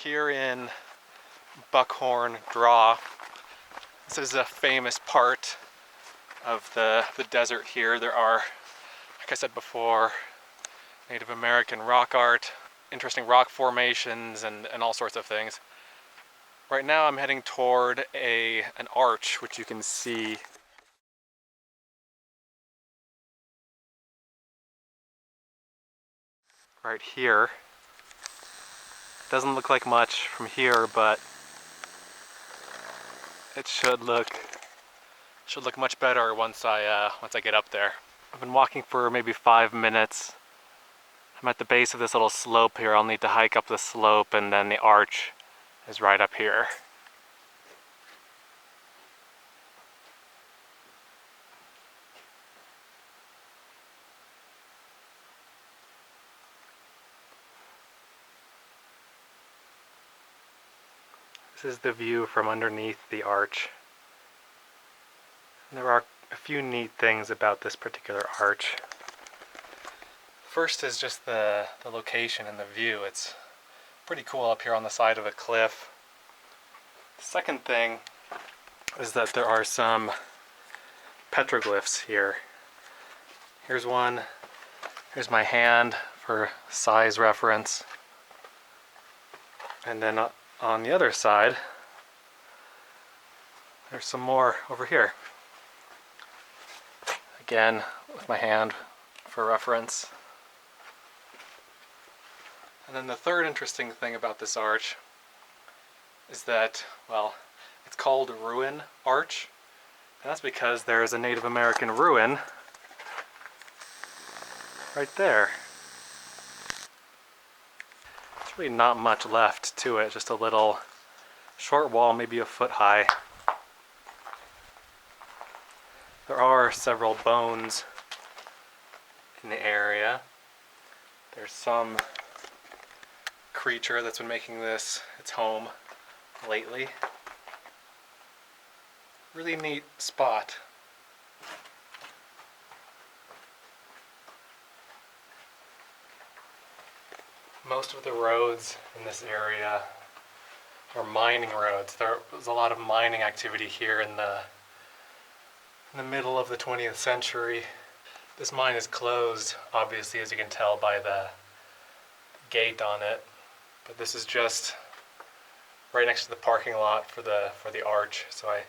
here in Buckhorn Draw. This is a famous part of the desert here. There are, like I said before, Native American rock art, interesting rock formations, and all sorts of things. Right now I'm heading toward an arch, which you can see right here. Doesn't look like much from here, but it should look much better once I get up there. I've been walking for maybe 5 minutes. I'm at the base of this little slope here. I'll need to hike up the slope, and then the arch is right up here. This is the view from underneath the arch. And there are a few neat things about this particular arch. First is just the location and the view. It's pretty cool up here on the side of a cliff. The second thing is that there are some petroglyphs here. Here's one. Here's my hand for size reference. And then on the other side, there's some more over here. Again, with my hand for reference. And then the third interesting thing about this arch is that, well, it's called Ruin Arch. And that's because there's a Native American ruin right there. There's really not much left to it, just a little short wall, maybe a foot high. There are several bones in the area. There's some creature that's been making this its home lately. Really neat spot. Most of the roads in this area are mining roads. There was a lot of mining activity here in the middle of the 20th century. This mine is closed, obviously, as you can tell by the gate on it. But this is just right next to the parking lot for the arch, so I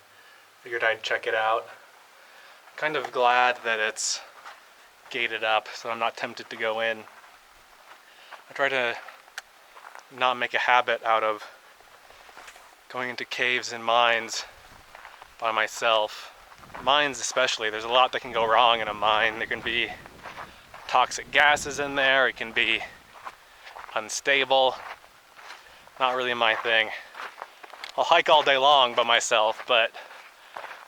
figured I'd check it out. I'm kind of glad that it's gated up, so I'm not tempted to go in. I try to not make a habit out of going into caves and mines by myself. Mines especially, there's a lot that can go wrong in a mine. There can be toxic gases in there, it can be unstable. Not really my thing. I'll hike all day long by myself, but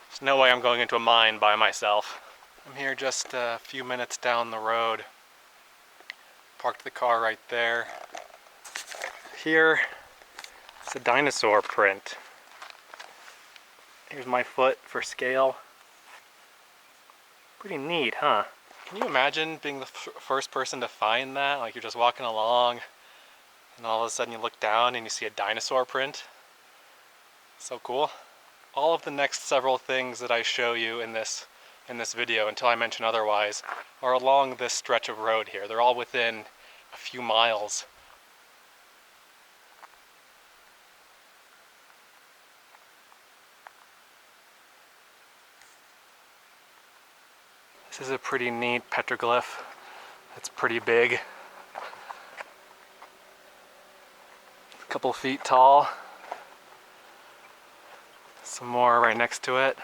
there's no way I'm going into a mine by myself. I'm here just a few minutes down the road. Parked the car right there. Here, it's a dinosaur print. Here's my foot for scale. Pretty neat, huh? Can you imagine being the first person to find that? Like, you're just walking along, and all of a sudden you look down and you see a dinosaur print. So cool. All of the next several things that I show you in this video, until I mention otherwise, are along this stretch of road here. They're all within a few miles. This is a pretty neat petroglyph. It's pretty big. A couple feet tall. Some more right next to it.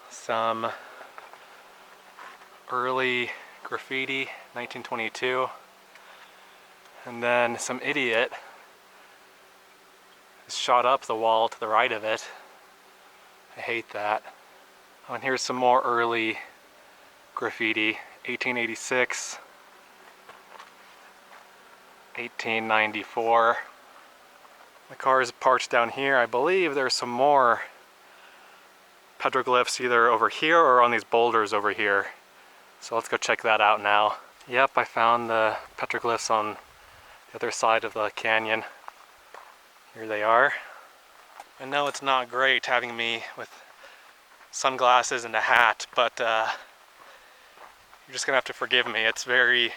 Some early graffiti, 1922. And then some idiot has shot up the wall to the right of it. I hate that. Oh, and here's some more early graffiti, 1886, 1894. The car is parked down here. I believe there's some more petroglyphs either over here or on these boulders over here. So let's go check that out now. Yep, I found the petroglyphs on the other side of the canyon. Here they are. I know it's not great having me with sunglasses and a hat, but you're just gonna have to forgive me. It's very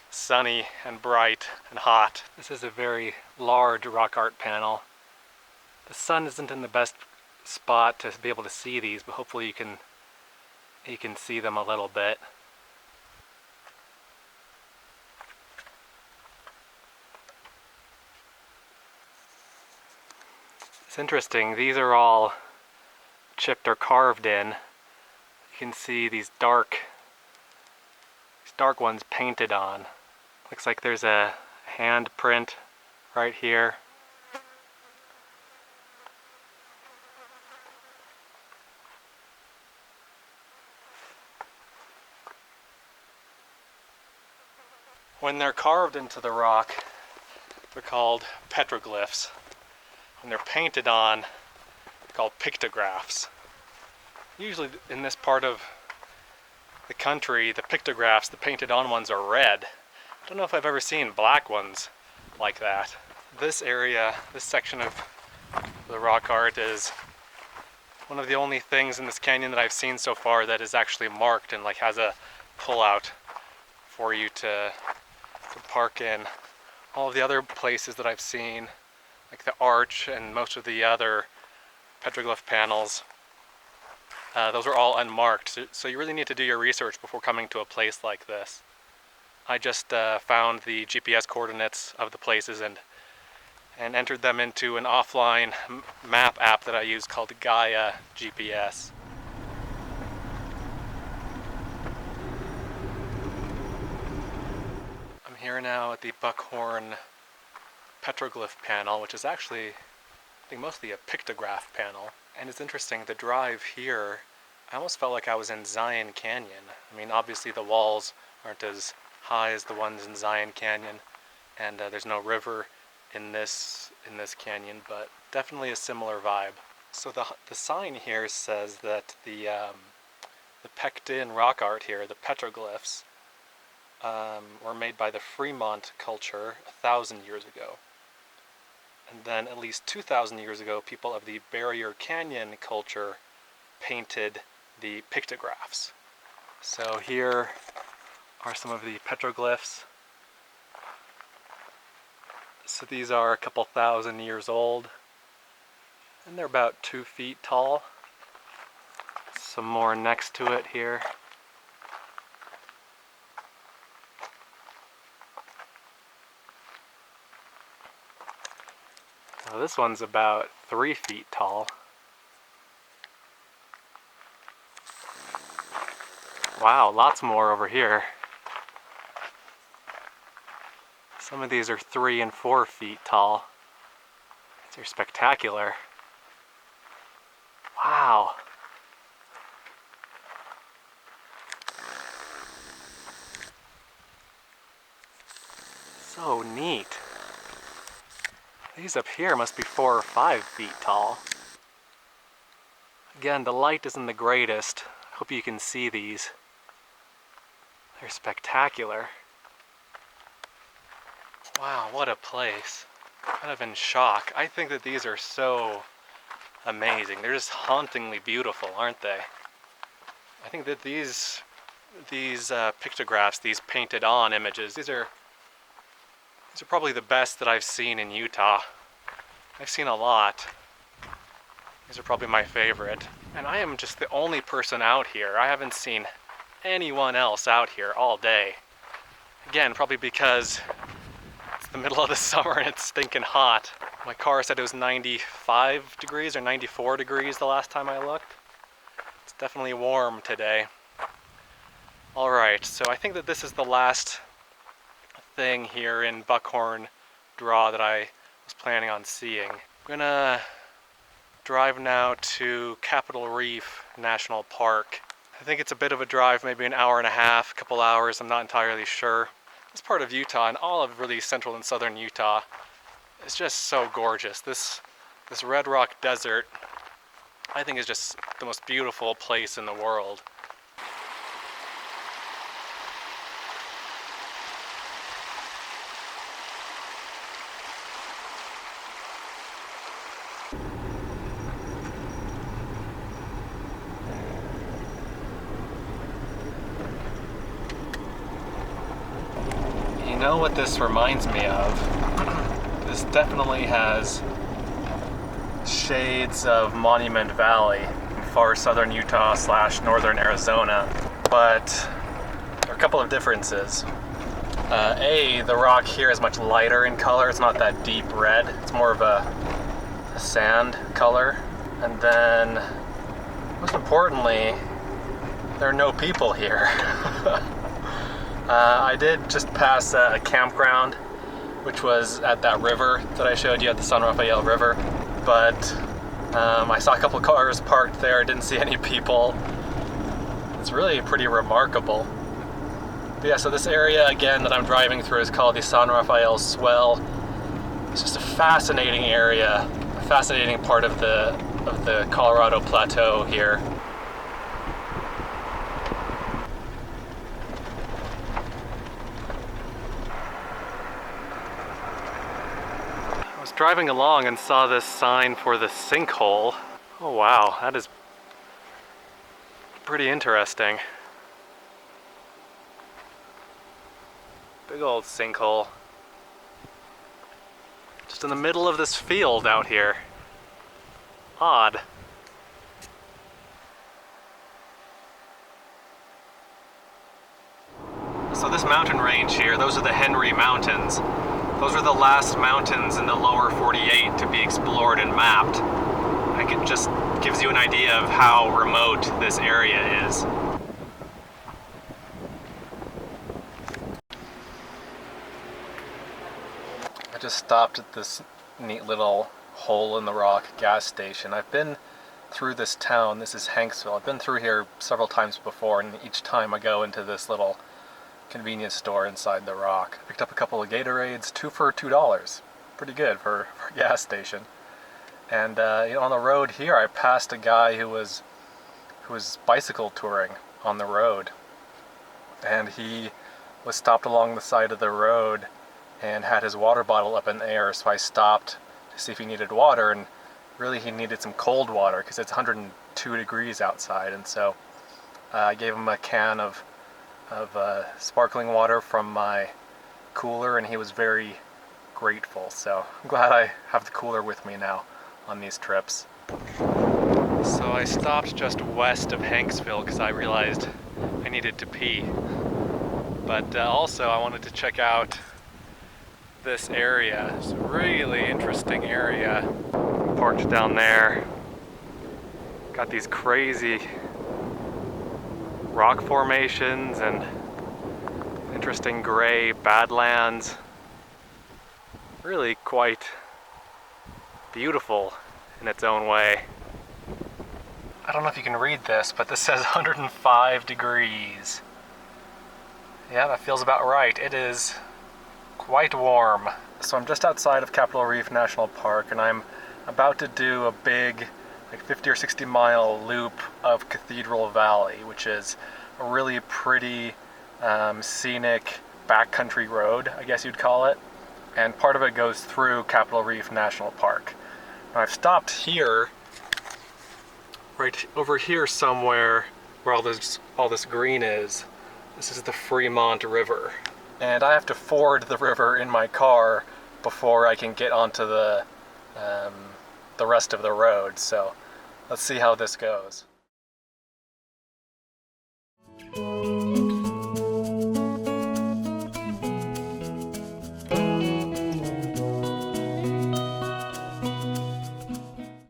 sunny and bright and hot. This is a very large rock art panel. The sun isn't in the best spot to be able to see these, but hopefully you can see them a little bit. It's interesting, these are all chipped or carved in. You can see these dark ones painted on. Looks like there's a hand print right here. When they're carved into the rock, they're called petroglyphs. When they're painted on, they're called pictographs. Usually in this part of the country, the pictographs, the painted on ones, are red. I don't know if I've ever seen black ones like that. This area, this section of the rock art is one of the only things in this canyon that I've seen so far that is actually marked and like has a pullout for you to park in. All of the other places that I've seen, like the arch and most of the other petroglyph panels, those are all unmarked. So you really need to do your research before coming to a place like this. I just found the GPS coordinates of the places and entered them into an offline map app that I use called Gaia GPS. I'm here now at the Buckhorn Petroglyph panel, which is actually, I think, mostly a pictograph panel. And it's interesting, the drive here, I almost felt like I was in Zion Canyon. I mean, obviously the walls aren't as high as the ones in Zion Canyon, and there's no river in this canyon, but definitely a similar vibe. So the sign here says that the pectin rock art here, the petroglyphs, were made by the Fremont culture 1,000 years ago. And then at least 2,000 years ago, people of the Barrier Canyon culture painted the pictographs. So here are some of the petroglyphs. So these are a couple thousand years old, and they're about 2 feet tall. Some more next to it here. Now this one's about 3 feet tall. Wow, lots more over here. Some of these are 3 and 4 feet tall. These are spectacular. Wow. So neat. These up here must be 4 or 5 feet tall. Again, the light isn't the greatest. I hope you can see these. They're spectacular. Wow, what a place. Kind of in shock. I think that these are so amazing. They're just hauntingly beautiful, aren't they? I think that these pictographs, these painted on images, these are probably the best that I've seen in Utah. I've seen a lot. These are probably my favorite. And I am just the only person out here. I haven't seen anyone else out here all day. Again, probably because it's the middle of the summer and it's stinking hot. My car said it was 95 degrees or 94 degrees the last time I looked. It's definitely warm today. Alright, so I think that this is the last thing here in Buckhorn Draw that I was planning on seeing. I'm gonna drive now to Capitol Reef National Park. I think it's a bit of a drive, maybe an hour and a half, a couple hours, I'm not entirely sure. This part of Utah and all of really central and southern Utah is just so gorgeous. This Red Rock Desert, I think, is just the most beautiful place in the world. You know what this reminds me of? This definitely has shades of Monument Valley in far southern Utah / northern Arizona, but there are a couple of differences. The rock here is much lighter in color. It's not that deep red. It's more of a sand color. And then, most importantly, there are no people here. I did just pass a campground, which was at that river that I showed you at the San Rafael River, but I saw a couple cars parked there. I didn't see any people. It's really pretty remarkable. But yeah, so this area again that I'm driving through is called the San Rafael Swell. It's just a fascinating area, a fascinating part of the Colorado Plateau here. I was driving along and saw this sign for the Sinkhole. Oh wow, that is pretty interesting. Big old sinkhole. Just in the middle of this field out here. Odd. So this mountain range here, those are the Henry Mountains. Those are the last mountains in the lower 48 to be explored and mapped. It just gives you an idea of how remote this area is. I just stopped at this neat little hole in the rock gas station. I've been through this town. This is Hanksville. I've been through here several times before, and each time I go into this little convenience store inside the rock. I picked up a couple of Gatorades, 2 for $2. Pretty good for a gas station. And on the road here, I passed a guy who was bicycle touring on the road, and he was stopped along the side of the road and had his water bottle up in the air. So I stopped to see if he needed water, and really he needed some cold water because it's 102 degrees outside. And so I gave him a can of sparkling water from my cooler, and he was very grateful. So I'm glad I have the cooler with me now on these trips. So I stopped just west of Hanksville because I realized I needed to pee. But also I wanted to check out this area. It's a really interesting area. I'm parked down there. Got these crazy rock formations and interesting gray badlands. Really quite beautiful in its own way. I don't know if you can read this, but this says 105 degrees. Yeah, that feels about right. It is quite warm. So I'm just outside of Capitol Reef National Park, and I'm about to do a big, like 50 or 60 mile loop of Cathedral Valley, which is a really pretty scenic backcountry road, I guess you'd call it. And part of it goes through Capitol Reef National Park. Now I've stopped here, right over here somewhere where all this green is. This is the Fremont River. And I have to ford the river in my car before I can get onto the rest of the road. So let's see how this goes.